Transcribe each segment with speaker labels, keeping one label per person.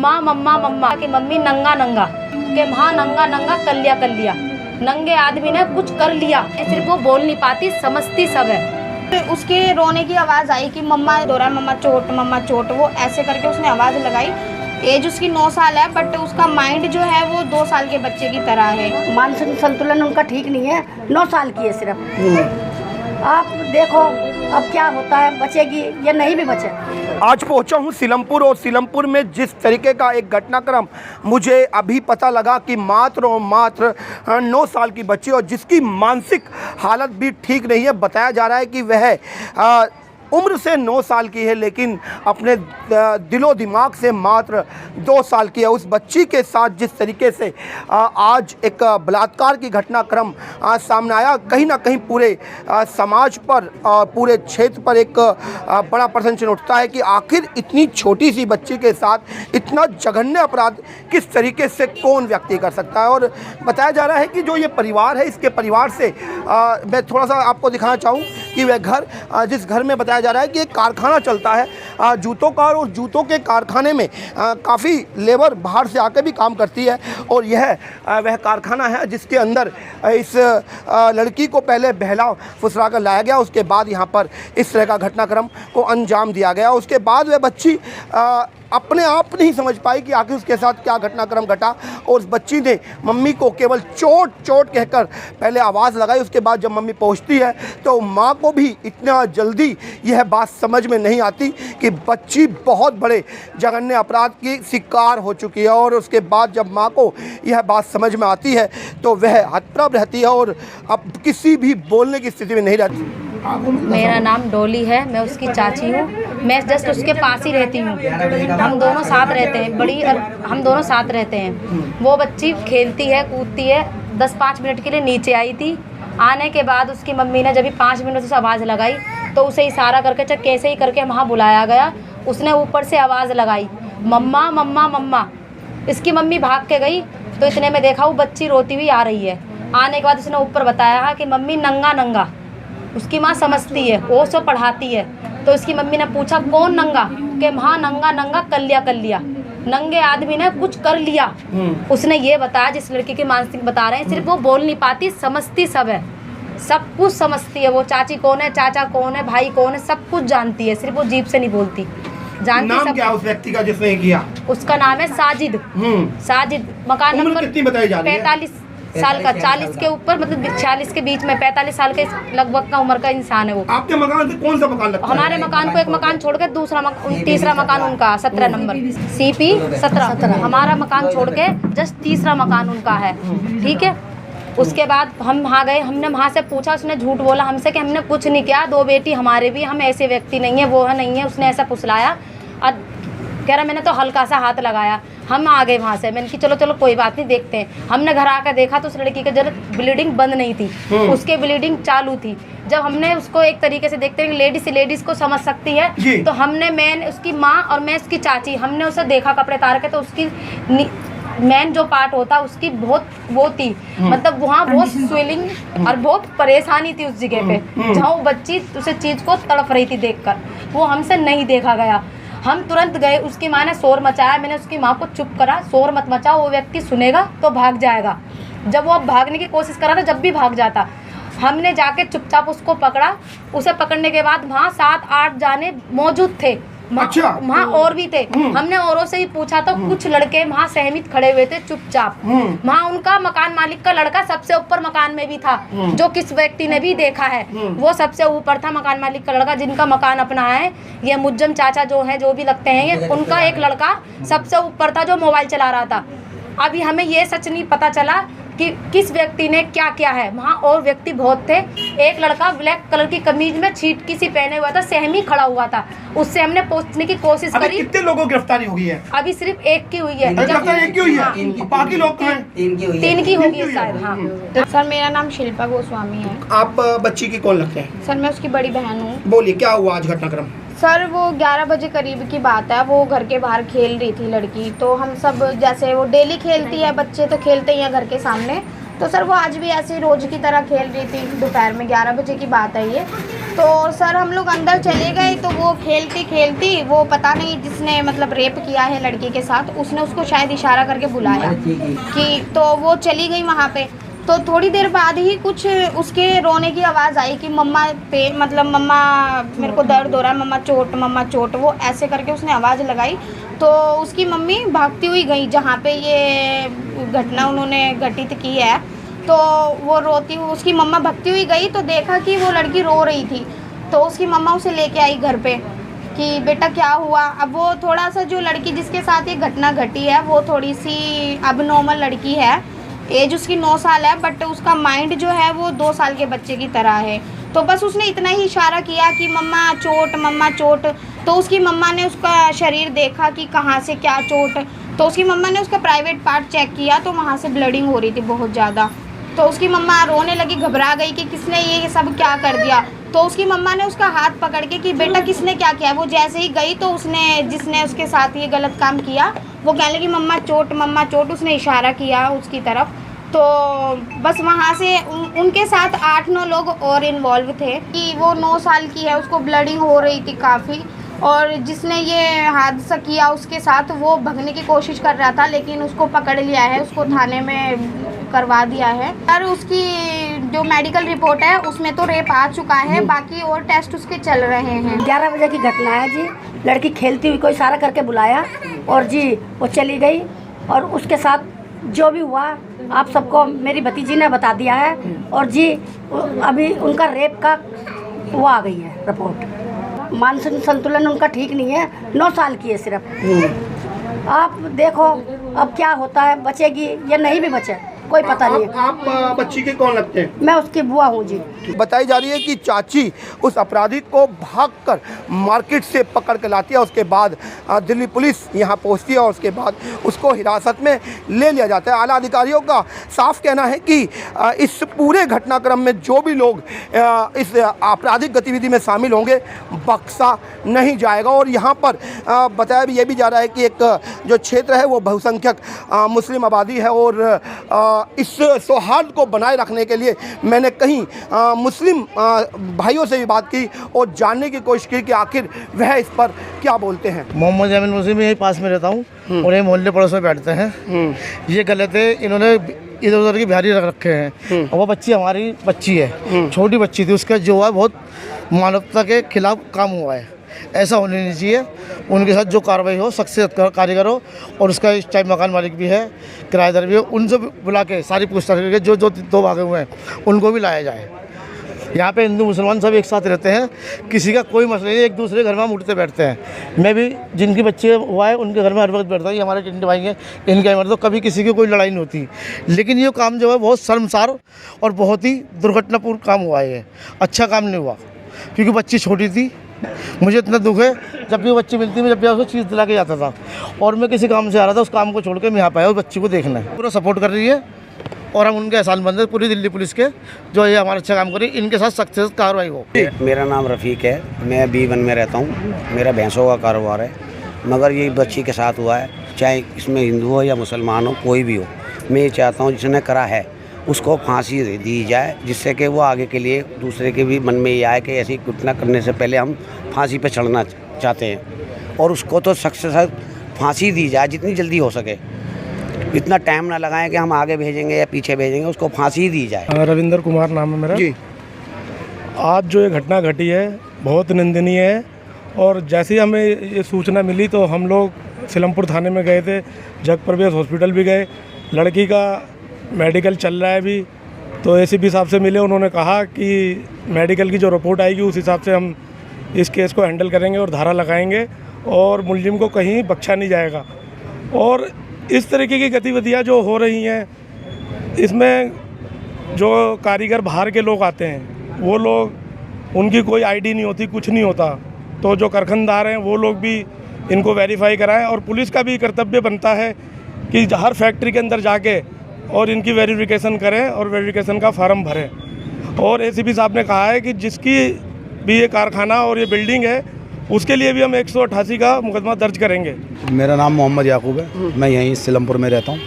Speaker 1: मम्मा मम्मा मम्मा कि मम्मी नंगा नंगा के माँ नंगा नंगा कर लिया नंगे आदमी ने कुछ कर लिया। सिर्फ वो बोल नहीं पाती, समझती सब है।
Speaker 2: उसके रोने की आवाज़ आई कि मम्मा दौरान मम्मा चोट, वो ऐसे करके उसने आवाज़ लगाई। एज उसकी 9 साल है, बट उसका माइंड जो है वो 2 साल के बच्चे की तरह है।
Speaker 3: मानसिक संतुलन उनका ठीक नहीं है। 9 साल की है सिर्फ। आप देखो अब क्या होता है, बचेगी या नहीं भी बचे।
Speaker 4: आज पहुंचा हूं सीलमपुर, और सीलमपुर में जिस तरीके का एक घटनाक्रम मुझे अभी पता लगा कि मात्र और मात्र 9 साल की बच्ची, और जिसकी मानसिक हालत भी ठीक नहीं है। बताया जा रहा है कि वह उम्र से 9 साल की है, लेकिन अपने दिलो दिमाग से मात्र 2 साल की है। उस बच्ची के साथ जिस तरीके से आज एक बलात्कार की घटनाक्रम सामने आया, कहीं ना कहीं पूरे समाज पर, पूरे क्षेत्र पर एक बड़ा प्रश्न चिन्ह उठता है कि आखिर इतनी छोटी सी बच्ची के साथ इतना जघन्य अपराध किस तरीके से कौन व्यक्ति कर सकता है। और बताया जा रहा है कि जो ये परिवार है, इसके परिवार से मैं थोड़ा सा आपको दिखाना चाहूँ कि वह घर, जिस घर में बताया जा रहा है कि एक कारखाना चलता है जूतों का, और जूतों के कारखाने में काफ़ी लेबर बाहर से आकर भी काम करती है। और यह वह कारखाना है जिसके अंदर इस लड़की को पहले बहला फुसला कर लाया गया, उसके बाद यहाँ पर इस तरह का घटनाक्रम को अंजाम दिया गया। उसके बाद वह बच्ची अपने आप नहीं समझ पाई कि आखिर उसके साथ क्या घटनाक्रम घटा, और उस बच्ची ने मम्मी को केवल चोट कहकर पहले आवाज़ लगाई। उसके बाद जब मम्मी पहुंचती है तो माँ को भी इतना जल्दी यह बात समझ में नहीं आती कि बच्ची बहुत बड़े जघन्य अपराध की शिकार हो चुकी है। और उसके बाद जब माँ को यह बात समझ में आती है तो वह हतप्रभ रहती है और अब किसी भी बोलने की स्थिति में नहीं रहती।
Speaker 1: मेरा नाम डोली है, मैं उसकी चाची हूँ। मैं जस्ट उसके पास ही रहती हूँ। हम दोनों साथ रहते हैं, बड़ी और हम दोनों साथ रहते हैं। वो बच्ची खेलती है, कूदती है। 10-5 मिनट के लिए नीचे आई थी। आने के बाद उसकी मम्मी ने जब भी 5 मिनट से आवाज़ लगाई तो उसे इशारा करके, चाहे कैसे ही करके वहाँ बुलाया गया। उसने ऊपर से आवाज़ लगाई, मम्मा मम्मा मम्मा। इसकी मम्मी भाग के गई तो इतने में देखा वो बच्ची रोती हुई आ रही है। आने के बाद उसने ऊपर बताया कि मम्मी नंगा नंगा। उसकी माँ समझती है, वो सब पढ़ाती है। तो उसकी मम्मी ने पूछा कौन नंगा, कि माँ नंगा नंगा कर लिया नंगे आदमी ने कुछ कर लिया। उसने ये बताया, जिस लड़की की मानसिक बता रहे हैं, सिर्फ वो बोल नहीं पाती, समझती सब है। सब कुछ समझती है। वो चाची कौन है, चाचा कौन है, भाई कौन है, सब कुछ जानती है। सिर्फ वो जीभ से नहीं बोलती, जानती।
Speaker 4: नाम
Speaker 1: सब
Speaker 4: क्या उस व्यक्ति का जिसने किया?
Speaker 1: उसका नाम है साजिद। साजिद। मकान नंबर
Speaker 4: कितनी बताई जा रही है?
Speaker 1: 45 साल का, 40 के ऊपर, मतलब 46 के बीच में, 45 साल के लगभग का उम्र का इंसान है वो।
Speaker 4: आपके मकान से कौन सा मकान लगता है?
Speaker 1: हमारे मकान को एक मकान छोड़ के तीसरा मकान उनका, 17 नंबर CP 17। हमारा मकान छोड़ के जस्ट तीसरा मकान उनका है, ठीक है। उसके बाद हम वहाँ गए, हमने वहाँ से पूछा, उसने झूठ बोला हमसे कि हमने कुछ नहीं किया, 2 बेटी हमारे भी, हम ऐसे व्यक्ति नहीं है, वो है नहीं है। उसने ऐसा फुसलाया और कह रहा मैंने तो हल्का सा हाथ लगाया। हम आ गए वहाँ से, मैंने कि चलो कोई बात नहीं, देखते हैं। हमने घर आकर देखा तो उस लड़की के जरा ब्लीडिंग बंद नहीं थी, उसके ब्लीडिंग चालू थी। जब हमने उसको एक तरीके से देखते हैं कि लेडीज को समझ सकती है, तो हमने, मैं उसकी माँ और मैं उसकी चाची, हमने उसे देखा कपड़े तार के, तो उसकी मेन जो पार्ट होता है उसकी बहुत वो थी, मतलब वहाँ बहुत स्वेलिंग और बहुत परेशानी थी उस जगह पे, जहाँ वो बच्ची उसे चीज़ को तड़प रही थी देखकर। वो हमसे नहीं देखा गया। हम तुरंत गए, उसकी माँ ने शोर मचाया, मैंने उसकी माँ को चुप करा, शोर मत मचाओ, वो व्यक्ति सुनेगा तो भाग जाएगा। जब वो भागने की कोशिश करा था, जब भी भाग जाता, हमने जाके चुपचाप उसको पकड़ा। उसे पकड़ने के बाद वहाँ 7-8 जाने मौजूद थे।
Speaker 4: अच्छा।
Speaker 1: वहाँ और भी थे। हमने औरों से ही पूछा तो कुछ लड़के वहाँ सहमित खड़े हुए थे चुपचाप। वहाँ उनका मकान मालिक का लड़का सबसे ऊपर मकान में भी था, जो किस व्यक्ति ने भी देखा है, वो सबसे ऊपर था मकान मालिक का लड़का, जिनका मकान अपना है। ये मुज्जम चाचा जो है, जो भी लगते हैं ये, उनका एक लड़का सबसे ऊपर था जो मोबाइल चला रहा था। अभी हमें ये सच नहीं पता चला कि किस व्यक्ति ने क्या किया है। वहाँ और व्यक्ति बहुत थे। एक लड़का ब्लैक कलर की कमीज में छीटकी सी पहने हुआ था, सहमी खड़ा हुआ था। उससे हमने पूछने की कोशिश करी।
Speaker 4: कितने लोगों की गिरफ्तारी हुई है?
Speaker 1: अभी सिर्फ एक की हुई है।
Speaker 4: गिरफ्तारी एक की हुई है? बाकी लोग कहाँ हैं?
Speaker 1: 3 की होगी शायद। हाँ
Speaker 2: सर, मेरा नाम शिल्पा गोस्वामी है।
Speaker 4: आप बच्ची की कौन लगते हैं?
Speaker 2: सर, मैं उसकी बड़ी बहन हूँ।
Speaker 4: बोलिए, क्या हुआ आज घटनाक्रम?
Speaker 2: सर, वो 11 बजे करीब की बात है। वो घर के बाहर खेल रही थी लड़की, तो हम सब, जैसे वो डेली खेलती है, बच्चे तो खेलते ही हैं घर के सामने, तो सर वो आज भी ऐसे ही रोज की तरह खेल रही थी। दोपहर में 11 बजे की बात है ये। तो सर हम लोग अंदर चले गए तो वो खेलती खेलती वो पता नहीं जिसने मतलब रेप किया है लड़की के साथ, उसने उसको शायद इशारा करके बुलाया कि, तो वो चली गई वहाँ पे। तो थोड़ी देर बाद ही कुछ उसके रोने की आवाज़ आई कि मम्मा पे मतलब मम्मा मेरे को दर्द हो रहा है, मम्मा चोट, वो ऐसे करके उसने आवाज़ लगाई। तो उसकी मम्मी भागती हुई गई जहाँ पे ये घटना उन्होंने घटित की है। तो वो रोती हुई उसकी मम्मा भागती हुई गई तो देखा कि वो लड़की रो रही थी। तो उसकी मम्मा उसे लेके आई घर पे कि बेटा क्या हुआ। अब वो थोड़ा सा जो लड़की जिसके साथ ये घटना घटी है वो थोड़ी सी अबनॉर्मल लड़की है। एज उसकी 9 साल है बट उसका माइंड जो है वो 2 साल के बच्चे की तरह है। तो बस उसने इतना ही इशारा किया कि मम्मा चोट। तो उसकी मम्मा ने उसका शरीर देखा कि कहाँ से क्या चोट। तो उसकी मम्मा ने उसका प्राइवेट पार्ट चेक किया तो वहाँ से ब्लीडिंग हो रही थी बहुत ज़्यादा। तो उसकी मम्मा रोने लगी, घबरा गई कि किसने ये सब क्या कर दिया। तो उसकी मम्मा ने उसका हाथ पकड़ के कि बेटा किसने क्या किया। वो जैसे ही गई तो उसने जिसने उसके साथ ये गलत काम किया वो कहने लगी मम्मा चोट। उसने इशारा किया उसकी तरफ। तो बस वहाँ से उनके साथ 8-9 लोग और इन्वॉल्व थे कि वो 9 साल की है, उसको ब्लीडिंग हो रही थी काफ़ी। और जिसने ये हादसा किया उसके साथ वो भागने की कोशिश कर रहा था लेकिन उसको पकड़ लिया है, उसको थाने में करवा दिया है। और उसकी जो मेडिकल रिपोर्ट है उसमें तो रेप आ चुका है, बाकी और टेस्ट उसके चल रहे हैं।
Speaker 3: 11 बजे की घटना है जी। लड़की खेलती हुई को इशारा करके बुलाया और जी वो चली गई। और उसके साथ जो भी हुआ आप सबको मेरी भतीजी ने बता दिया है। और जी अभी उनका रेप का वो आ गई है रिपोर्ट। मानसिक संतुलन उनका ठीक नहीं है, 9 साल की है सिर्फ। आप देखो अब क्या होता है, बचेगी या नहीं भी बचे कोई पता नहीं।
Speaker 4: आप बच्ची के कौन लगते हैं?
Speaker 3: मैं उसकी बुआ हूँ जी।
Speaker 4: बताई जा रही है कि चाची उस अपराधी को भागकर मार्केट से पकड़ कर लाती है। उसके बाद दिल्ली पुलिस यहाँ पहुँचती है और उसके बाद उसको हिरासत में ले लिया जाता है। आला अधिकारियों का साफ कहना है कि इस पूरे घटनाक्रम में जो भी लोग इस आपराधिक गतिविधि में शामिल होंगे बख्शा नहीं जाएगा। और यहाँ पर बताया भी ये भी जा रहा है कि एक जो क्षेत्र है वो बहुसंख्यक मुस्लिम आबादी है। और इस सौहार्द को बनाए रखने के लिए मैंने कहीं मुस्लिम भाइयों से भी बात की और जानने की कोशिश की कि आखिर वह इस पर क्या बोलते हैं।
Speaker 5: मोहम्मद जमील मुस्लिम यही पास में रहता हूँ और ये मोहल्ले पड़ोस में बैठते हैं। ये गलत है, इन्होंने इधर उधर की बिहारी रख रखे हैं। और वो बच्ची हमारी बच्ची है, छोटी बच्ची थी, उसका जो है बहुत मानवता के खिलाफ काम हुआ है। ऐसा होने नहीं चाहिए। उनके साथ जो कार्रवाई हो सख्त से कारीगर हो। और उसका इस टाइम मकान मालिक भी है, किराएदार भी है, उनसे बुला के सारी पूछताछ करके जो 2 भागे हुए हैं उनको भी लाया जाए। यहाँ पे हिंदू मुसलमान सब एक साथ रहते हैं, किसी का कोई मसला नहीं, एक दूसरे घर में हम उठते बैठते हैं। मैं भी जिनकी बच्चे हुआ है उनके घर में हर वक्त बैठता हूँ। ये हमारे टिंडे भाई हैं, इनके घर तो कभी किसी की कोई लड़ाई नहीं होती। लेकिन ये काम जो है बहुत शर्मसार और बहुत ही दुर्घटनापूर्ण काम हुआ है। अच्छा काम नहीं हुआ क्योंकि बच्ची छोटी थी। मुझे इतना दुख है, जब भी वो बच्ची मिलती है जब भी उसको चीज़ दिला के जाता था और मैं किसी काम से आ रहा था, उस काम को छोड़ के मैं यहाँ पे आया उस बच्ची को देखना है। पूरा सपोर्ट कर रही है और हम उनके एहसानमंद हैं पूरी दिल्ली पुलिस के जो ये हमारा अच्छा काम कर रही है। इनके साथ सख्त से कार्रवाई हो।
Speaker 6: मेरा नाम रफ़ीक है, मैं B1 में रहता हूँ। मेरा भैंसों का कारोबार है। मगर ये बच्ची के साथ हुआ है, चाहे इसमें हिंदू हो या मुसलमान हो, कोई भी हो, मैं ये चाहता हूँ जिसने करा है उसको फांसी दी जाए, जिससे कि वो आगे के लिए दूसरे के भी मन में ये आए कि ऐसी घटना करने से पहले हम फांसी पे चढ़ना चाहते हैं। और उसको तो सख्त से सख्त फांसी दी जाए जितनी जल्दी हो सके। इतना टाइम ना लगाएं कि हम आगे भेजेंगे या पीछे भेजेंगे, उसको फांसी दी जाए।
Speaker 7: रविंदर कुमार नाम है मेरा जी। आज जो ये घटना घटी है बहुत निंदनीय है। और जैसे ही हमें ये सूचना मिली तो हम लोग सिलमपुर थाने में गए थे, जगप्रवेश हॉस्पिटल भी गए। लड़की का मेडिकल चल रहा है अभी। तो ACP साहब से मिले, उन्होंने कहा कि मेडिकल की जो रिपोर्ट आएगी उस हिसाब से हम इस केस को हैंडल करेंगे और धारा लगाएंगे और मुलजिम को कहीं बख्शा नहीं जाएगा। और इस तरीके की गतिविधियां जो हो रही हैं इसमें जो कारीगर बाहर के लोग आते हैं वो लोग उनकी कोई आईडी नहीं होती, कुछ नहीं होता। तो जो कारखानदार हैं वो लोग भी इनको वेरीफाई कराएं। और पुलिस का भी कर्तव्य बनता है कि हर फैक्ट्री के अंदर जाके और इनकी वेरिफिकेशन करें और वेरिफिकेशन का फार्म भरें। और ACP साहब ने कहा है कि जिसकी भी ये कारखाना और ये बिल्डिंग है उसके लिए भी हम 188 का मुकदमा दर्ज करेंगे।
Speaker 8: मेरा नाम मोहम्मद याकूब है, मैं यहीं सिलमपुर में रहता हूँ।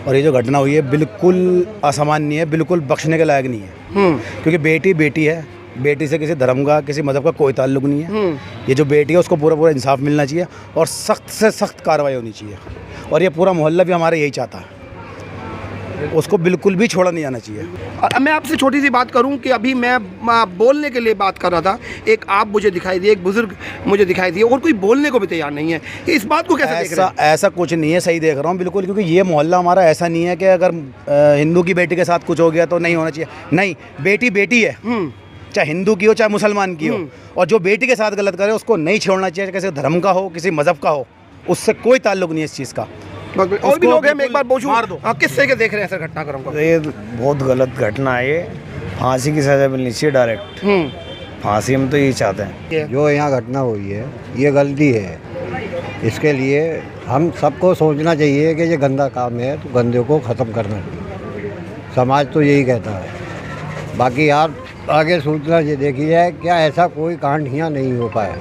Speaker 8: और ये जो घटना हुई है बिल्कुल असामान्य है, बिल्कुल बख्शने के लायक नहीं है। क्योंकि बेटी बेटी है, बेटी से किसी धर्म का किसी मज़हब का कोई ताल्लुक नहीं है। ये जो बेटी है उसको पूरा पूरा इंसाफ मिलना चाहिए और सख्त से सख्त कार्रवाई होनी चाहिए। और ये पूरा मोहल्ला भी हमारा यही चाहता है, उसको बिल्कुल भी छोड़ा नहीं जाना चाहिए।
Speaker 4: और मैं आपसे छोटी सी बात करूं कि अभी मैं बोलने के लिए बात कर रहा था, एक आप मुझे दिखाई दिए, एक बुजुर्ग मुझे दिखाई दिए और कोई बोलने को भी तैयार नहीं है। इस बात को कैसे देख रहे हैं?
Speaker 8: ऐसा कुछ नहीं है, सही देख रहा हूँ बिल्कुल, क्योंकि ये मोहल्ला हमारा ऐसा नहीं है कि अगर हिंदू की बेटी के साथ कुछ हो गया तो नहीं होना चाहिए। नहीं, बेटी बेटी है, चाहे हिंदू की हो चाहे मुसलमान की हो, और जो बेटी के साथ गलत करे उसको नहीं छोड़ना चाहिए, किसी धर्म का हो किसी मज़हब का हो, उससे कोई ताल्लुक नहीं है इस चीज़ का।
Speaker 4: और भी लोग हैं, मैं एक बार पूछूं, किस तरह के देख रहे हैं सर घटनाक्रम को?
Speaker 9: ये बहुत गलत घटना है, ये फांसी की सजा मिलनी चाहिए डायरेक्ट। फांसी हम तो यही चाहते हैं।
Speaker 10: जो यहाँ घटना हुई है ये गलती है, इसके लिए हम सबको सोचना चाहिए कि ये गंदा काम है तो गंदे को ख़त्म करना चाहिए। समाज तो यही कहता है। बाकी आप आगे सूचना ये देखी है, क्या ऐसा कोई कांड यहाँ नहीं हो पाया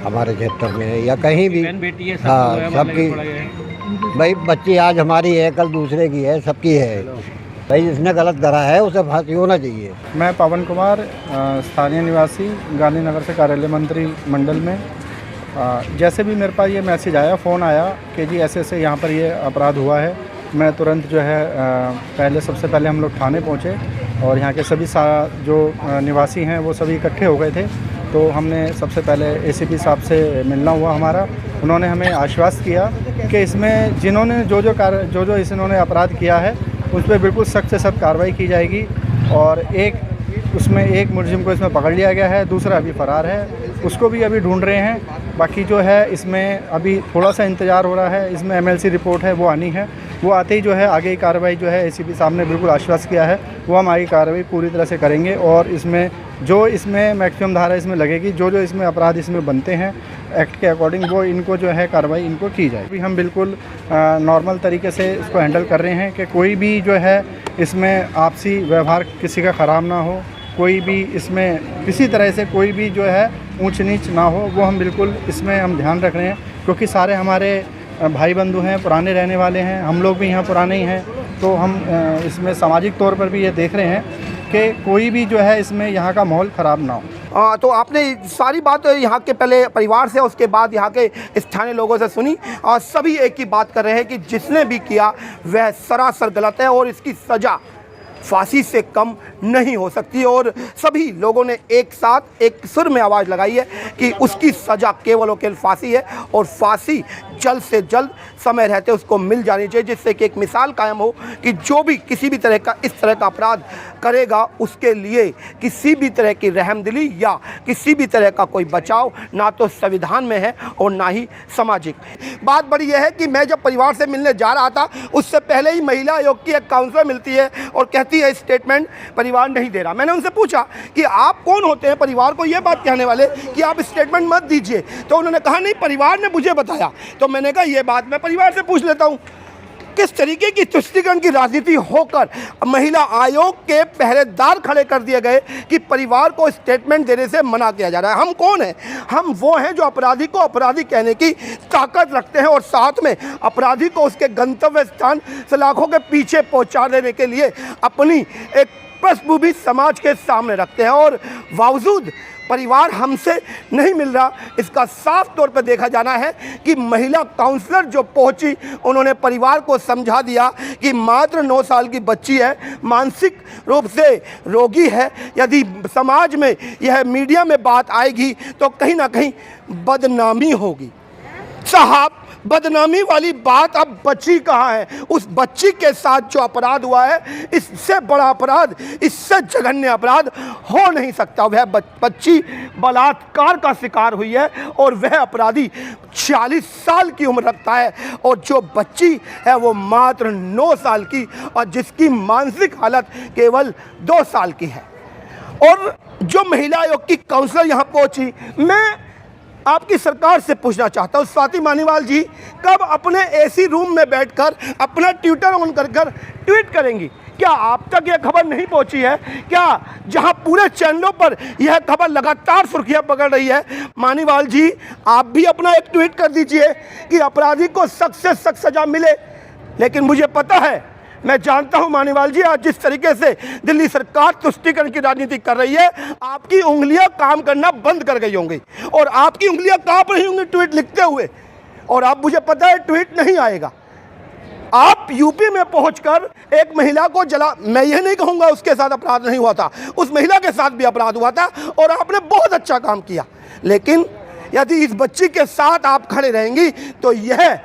Speaker 10: हमारे क्षेत्र में या कहीं भी? हाँ, सबकी भाई बच्ची आज हमारी है, कल दूसरे की है, सबकी है। भाई जिसने गलत करा है उसे फांसी होना चाहिए।
Speaker 11: मैं पवन कुमार, स्थानीय निवासी, गांधीनगर से कार्यालय मंत्री मंडल में। जैसे भी मेरे पास ये मैसेज आया, फ़ोन आया कि जी ऐसे ऐसे यहाँ पर ये अपराध हुआ है, मैं तुरंत जो है सबसे पहले हम लोग थाने पहुँचे और यहाँ के सभी जो निवासी हैं वो सभी इकट्ठे हो गए थे। तो हमने सबसे पहले एसीपी साहब से मिलना हुआ हमारा। उन्होंने हमें आश्वस्त किया कि इसमें जिन्होंने जो इन्होंने अपराध किया है उस पर बिल्कुल सख्त से सख्त कार्रवाई की जाएगी। और एक मुलजिम को इसमें पकड़ लिया गया है, दूसरा अभी फ़रार है, उसको भी अभी ढूंढ रहे हैं। बाकी जो है इसमें अभी थोड़ा सा इंतज़ार हो रहा है, इसमें MLC रिपोर्ट है वो आनी है, वो आते ही जो है आगे की कार्रवाई जो है एसीपी साहब ने बिल्कुल आश्वस्त किया है, वो हम आगे कार्रवाई पूरी तरह से करेंगे। और इसमें मैक्सिमम धारा इसमें लगेगी, जो इसमें अपराध इसमें बनते हैं एक्ट के अकॉर्डिंग, वो इनको जो है कार्रवाई इनको की जाए। अभी हम बिल्कुल नॉर्मल तरीके से इसको हैंडल कर रहे हैं कि कोई भी जो है इसमें आपसी व्यवहार किसी का ख़राब ना हो, कोई भी इसमें किसी तरह से कोई भी जो है ऊंच नीच ना हो, वो हम बिल्कुल इसमें हम ध्यान रख रहे हैं। क्योंकि सारे हमारे भाई बंधु हैं, पुराने रहने वाले हैं, हम लोग भी यहाँ पुराने ही हैं, तो हम इसमें सामाजिक तौर पर भी ये देख रहे हैं कि कोई भी जो है इसमें यहाँ का माहौल ख़राब ना हो।
Speaker 4: तो आपने सारी बात यहाँ के पहले परिवार से, उसके बाद यहाँ के स्थानीय लोगों से सुनी और सभी एक ही बात कर रहे हैं कि जिसने भी किया वह सरासर गलत है और इसकी सज़ा फांसी से कम नहीं हो सकती। और सभी लोगों ने एक साथ एक सुर में आवाज़ लगाई है कि उसकी सज़ा केवल और केवल फांसी है और फांसी जल्द से जल्द समय रहते उसको मिल जानी चाहिए, जिससे कि एक मिसाल कायम हो कि जो भी किसी भी तरह का इस तरह का अपराध करेगा उसके लिए किसी भी तरह की रहमदिली या किसी भी तरह का कोई बचाव ना तो संविधान में है और ना ही सामाजिक। बात बड़ी यह है कि मैं जब परिवार से मिलने जा रहा था उससे पहले ही महिला आयोग की एक काउंसलर मिलती है और कहती है स्टेटमेंट परिवार नहीं दे रहा। मैंने उनसे पूछा कि आप कौन होते हैं परिवार को ये बात कहने वाले कि आप स्टेटमेंट मत दीजिए? तो उन्होंने कहा नहीं, परिवार ने मुझे बताया। तो मैंने कहा ये बात मैं परिवार से पूछ लेता हूँ। किस तरीके की तुष्टीकरण की राजनीति होकर महिला आयोग के पहरेदार खड़े कर दिए गए कि परिवार को स्टेटमेंट देने से मना किया जा रहा है। हम कौन हैं? हम वो हैं जो अपराधी को अपराधी कहने की ताकत रखते हैं और साथ में अपराधी को उसके गंतव्य स्थान सलाखों के पीछे पहुंचा देने के लिए अपनी एक पृष्ठभूमि समाज के सामने रखते हैं। और बावजूद परिवार हमसे नहीं मिल रहा, इसका साफ तौर पर देखा जाना है कि महिला काउंसलर जो पहुंची उन्होंने परिवार को समझा दिया कि मात्र 9 साल की बच्ची है, मानसिक रूप से रोगी है। यदि समाज में यह मीडिया में बात आएगी तो कहीं ना कहीं बदनामी होगी। साहब, बदनामी वाली बात अब बच्ची कहाँ है? उस बच्ची के साथ जो अपराध हुआ है इससे बड़ा अपराध, इससे जघन्य अपराध हो नहीं सकता। वह बच्ची बलात्कार का शिकार हुई है और वह अपराधी 40 साल की उम्र रखता है और जो बच्ची है वो मात्र 9 साल की और जिसकी मानसिक हालत केवल 2 साल की है। और जो महिला आयोग की काउंसलर यहाँ पहुँची, मैं आपकी सरकार से पूछना चाहता हूँ, स्वाति मानीवाल जी कब अपने एसी रूम में बैठकर अपना ट्विटर ऑन कर ट्वीट करेंगी? क्या आप तक यह खबर नहीं पहुंची है? क्या जहां पूरे चैनलों पर यह खबर लगातार सुर्खियां पकड़ रही है? मानीवाल जी, आप भी अपना एक ट्वीट कर दीजिए कि अपराधी को सख्त से सख्त सजा मिले। लेकिन मुझे पता है, मैं जानता हूं मानीवाल जी, आज जिस तरीके से दिल्ली सरकार तुष्टीकरण की राजनीति कर रही है, आपकी उंगलियां काम करना बंद कर गई होंगी और आपकी उंगलियां कांप रही होंगी ट्वीट लिखते हुए। और आप, मुझे पता है ट्वीट नहीं आएगा। आप यूपी में पहुंचकर एक महिला को जला, मैं यह नहीं कहूंगा उसके साथ अपराध नहीं हुआ था, उस महिला के साथ भी अपराध हुआ था और आपने बहुत अच्छा काम किया। लेकिन यदि इस बच्ची के साथ आप खड़े रहेंगी तो यह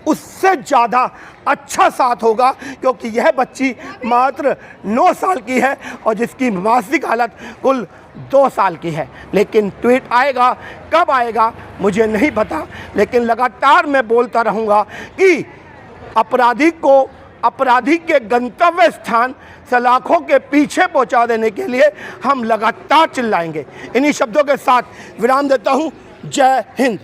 Speaker 4: उससे ज़्यादा अच्छा साथ होगा, क्योंकि यह बच्ची मात्र 9 साल की है और जिसकी मानसिक हालत कुल 2 साल की है। लेकिन ट्वीट आएगा, कब आएगा मुझे नहीं पता, लेकिन लगातार मैं बोलता रहूँगा कि अपराधी के गंतव्य स्थान सलाखों के पीछे पहुंचा देने के लिए हम लगातार चिल्लाएंगे। इन्हीं शब्दों के साथ विराम देता हूं। जय हिंद।